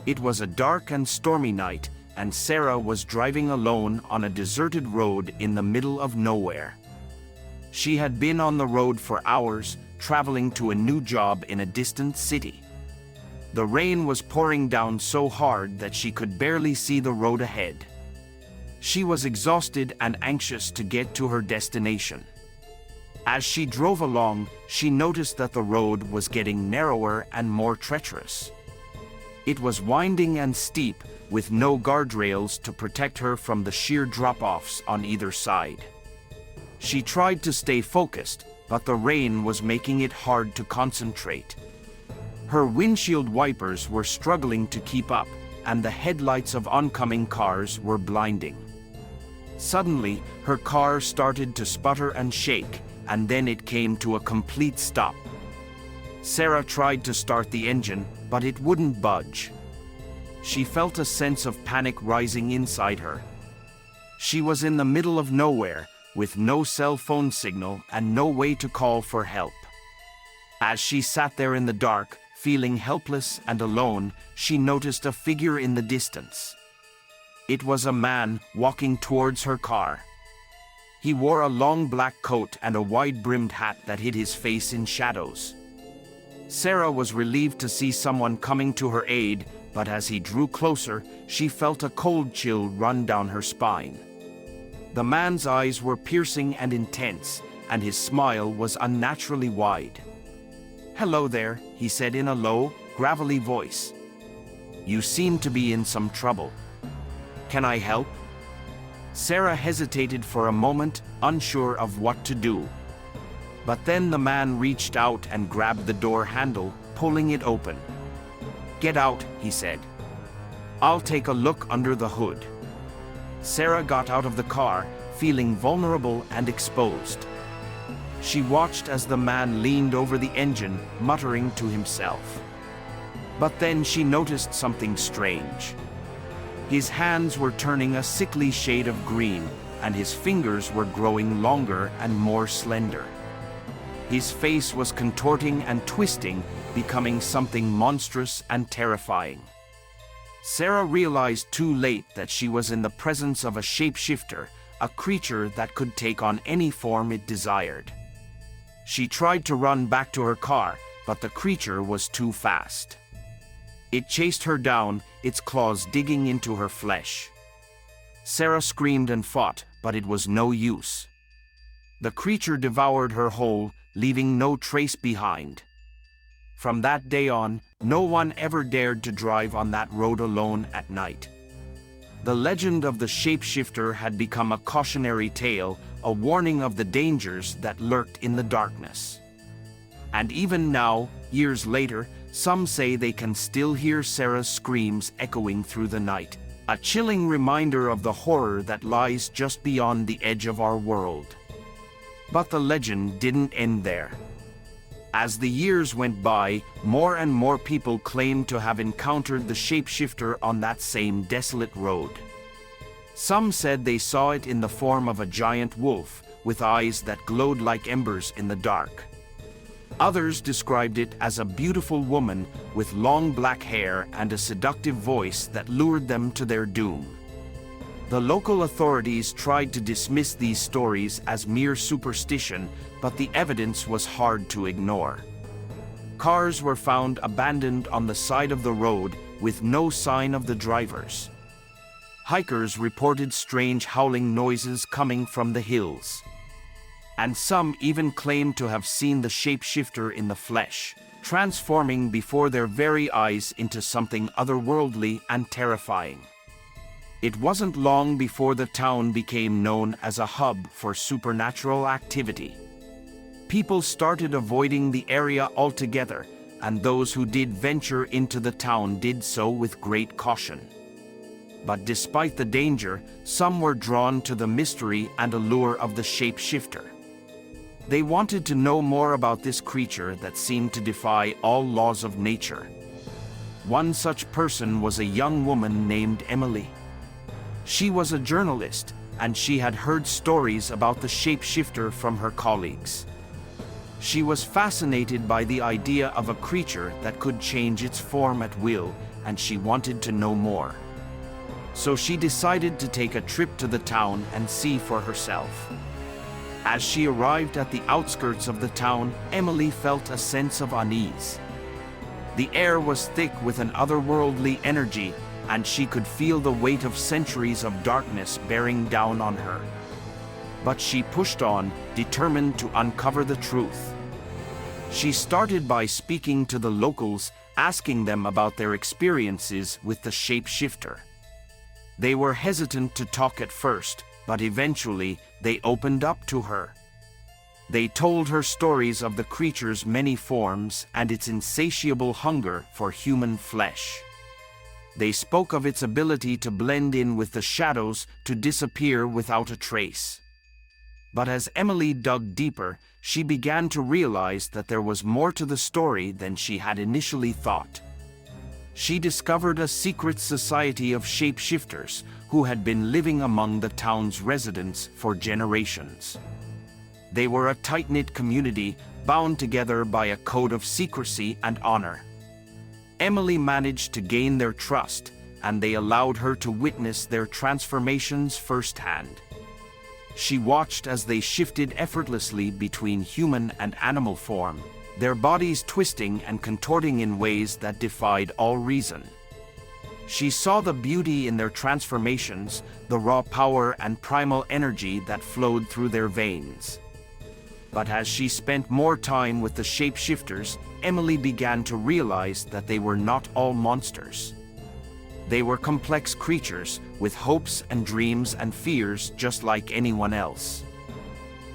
It was a dark and stormy night, and Sarah was driving alone on a deserted road in the middle of nowhere. She had been on the road for hours, traveling to a new job in a distant city. The rain was pouring down so hard that she could barely see the road ahead. She was exhausted and anxious to get to her destination. As she drove along, she noticed that the road was getting narrower and more treacherous. It was winding and steep, with no guardrails to protect her from the sheer drop-offs on either side. She tried to stay focused, but the rain was making it hard to concentrate. Her windshield wipers were struggling to keep up, and the headlights of oncoming cars were blinding. Suddenly, her car started to sputter and shake, and then it came to a complete stop. Sarah tried to start the engine, but it wouldn't budge. She felt a sense of panic rising inside her. She was in the middle of nowhere, with no cell phone signal and no way to call for help. As she sat there in the dark, feeling helpless and alone, she noticed a figure in the distance. It was a man walking towards her car. He wore a long black coat and a wide-brimmed hat that hid his face in shadows. Sarah was relieved to see someone coming to her aid, but as he drew closer, she felt a cold chill run down her spine. The man's eyes were piercing and intense, and his smile was unnaturally wide. "Hello there," he said in a low, gravelly voice. "You seem to be in some trouble. Can I help?" Sarah hesitated for a moment, unsure of what to do. But then the man reached out and grabbed the door handle, pulling it open. "Get out," he said. "I'll take a look under the hood." Sarah got out of the car, feeling vulnerable and exposed. She watched as the man leaned over the engine, muttering to himself. But then she noticed something strange. His hands were turning a sickly shade of green, and his fingers were growing longer and more slender. His face was contorting and twisting, becoming something monstrous and terrifying. Sarah realized too late that she was in the presence of a shapeshifter, a creature that could take on any form it desired. She tried to run back to her car, but the creature was too fast. It chased her down, its claws digging into her flesh. Sarah screamed and fought, but it was no use. The creature devoured her whole, leaving no trace behind. From that day on, no one ever dared to drive on that road alone at night. The legend of the shapeshifter had become a cautionary tale, a warning of the dangers that lurked in the darkness. And even now, years later, some say they can still hear Sarah's screams echoing through the night, a chilling reminder of the horror that lies just beyond the edge of our world. But the legend didn't end there. As the years went by, more and more people claimed to have encountered the shapeshifter on that same desolate road. Some said they saw it in the form of a giant wolf, with eyes that glowed like embers in the dark. Others described it as a beautiful woman with long black hair and a seductive voice that lured them to their doom. The local authorities tried to dismiss these stories as mere superstition, but the evidence was hard to ignore. Cars were found abandoned on the side of the road with no sign of the drivers. Hikers reported strange howling noises coming from the hills. And some even claimed to have seen the shapeshifter in the flesh, transforming before their very eyes into something otherworldly and terrifying. It wasn't long before the town became known as a hub for supernatural activity. People started avoiding the area altogether, and those who did venture into the town did so with great caution. But despite the danger, some were drawn to the mystery and allure of the shapeshifter. They wanted to know more about this creature that seemed to defy all laws of nature. One such person was a young woman named Emily. She was a journalist, and she had heard stories about the shapeshifter from her colleagues. She was fascinated by the idea of a creature that could change its form at will, and she wanted to know more. So she decided to take a trip to the town and see for herself. As she arrived at the outskirts of the town, Emily felt a sense of unease. The air was thick with an otherworldly energy, and she could feel the weight of centuries of darkness bearing down on her. But she pushed on, determined to uncover the truth. She started by speaking to the locals, asking them about their experiences with the shapeshifter. They were hesitant to talk at first, but eventually they opened up to her. They told her stories of the creature's many forms and its insatiable hunger for human flesh. They spoke of its ability to blend in with the shadows, to disappear without a trace. But as Emily dug deeper, she began to realize that there was more to the story than she had initially thought. She discovered a secret society of shapeshifters who had been living among the town's residents for generations. They were a tight-knit community, bound together by a code of secrecy and honor. Emily managed to gain their trust, and they allowed her to witness their transformations firsthand. She watched as they shifted effortlessly between human and animal form, their bodies twisting and contorting in ways that defied all reason. She saw the beauty in their transformations, the raw power and primal energy that flowed through their veins. But as she spent more time with the shapeshifters, Emily began to realize that they were not all monsters. They were complex creatures with hopes and dreams and fears just like anyone else.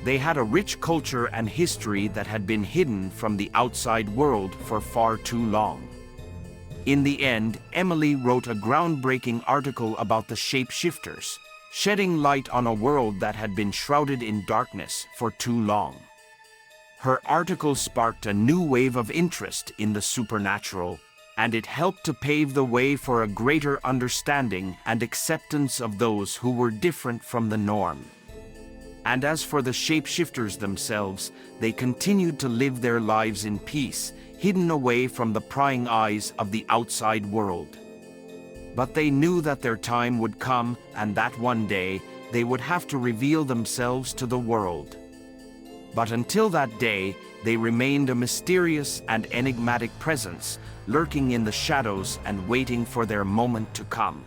They had a rich culture and history that had been hidden from the outside world for far too long. In the end, Emily wrote a groundbreaking article about the shapeshifters, shedding light on a world that had been shrouded in darkness for too long. Her article sparked a new wave of interest in the supernatural, and it helped to pave the way for a greater understanding and acceptance of those who were different from the norm. And as for the shapeshifters themselves, they continued to live their lives in peace, hidden away from the prying eyes of the outside world. But they knew that their time would come, and that one day they would have to reveal themselves to the world. But until that day, they remained a mysterious and enigmatic presence, lurking in the shadows and waiting for their moment to come.